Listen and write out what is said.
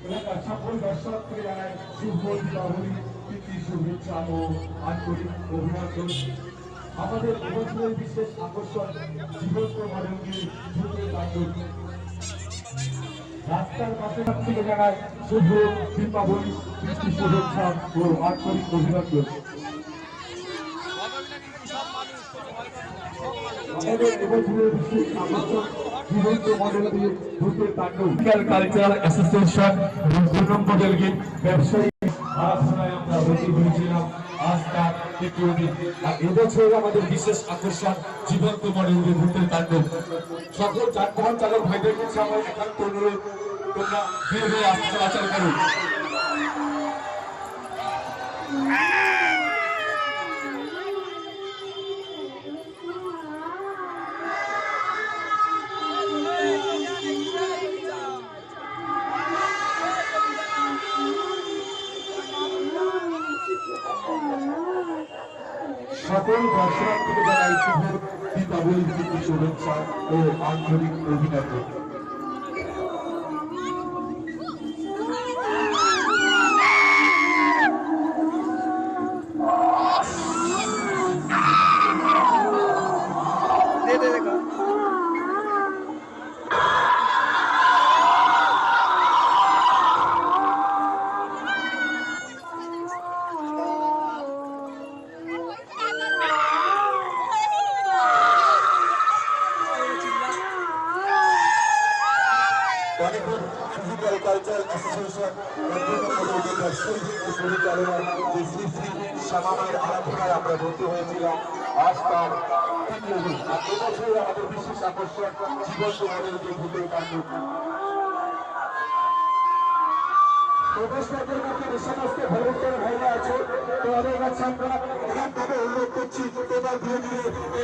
এলাকার সকল দর্শককে জানাই শুভ দীপাবলি প্রীতি শুভেচ্ছা ও আন্তরিক অভিনন্দন। আমাদের এবছরের বিশেষ আকর্ষণ জীবন্ত মডেলকে ঝুঁকে তাণ্ডব। রাস্তার পাশে থেকে জানাই শুভ দীপাবলি প্রীতি শুভেচ্ছা ও আন্তরিক অভিনন্দন। আমাদের এবছরের বিশেষ আকর্ষণ জীবন্ত মডেল দিয়ে ভূতের তাণ্ডব। কালচারাল অ্যাসোসিয়েশন ২ নম্বর ডেলিগেট ব্যবসায়ী আরাধনায় আমরা ভর্তি হয়েছিলাম আজ তার তৃতীয় দিন। আর এবছর আমাদের বিশেষ আকর্ষণ জীবন্ত মডেল দিয়ে ভূতের তাণ্ডব। সকল যানবাহন চালক ভাইদের কাছে আমার একান্ত অনুরোধ, তোমরা ধীরে ধীরে আস্তে চলাচল করুন। সকল দর্শনার্থীকে জানাই শুভ দীপাবলির প্রীতি শুভেচ্ছা ও আন্তরিক অভিনন্দন। ফিজিক্যাল কালচার অ্যাসোসিয়েশন পরিচালনা যে শ্রী শ্রী শ্যামামায়ের আরাধনায় আমরা ভর্তি হয়েছিলাম আজ তার তৃতীয় দিন। আর এবছর আমাদের বিশেষ আকর্ষণ জীবন্ত মডেল যে ভূতের তাণ্ডব। প্রবেশপথের মধ্যে যে সমস্ত ভলেন্টিয়ার ভাইরা আছে তোমাদের কাছে আমরা এখান থেকে অনুরোধ করছি, তোমার ধীরে ধীরে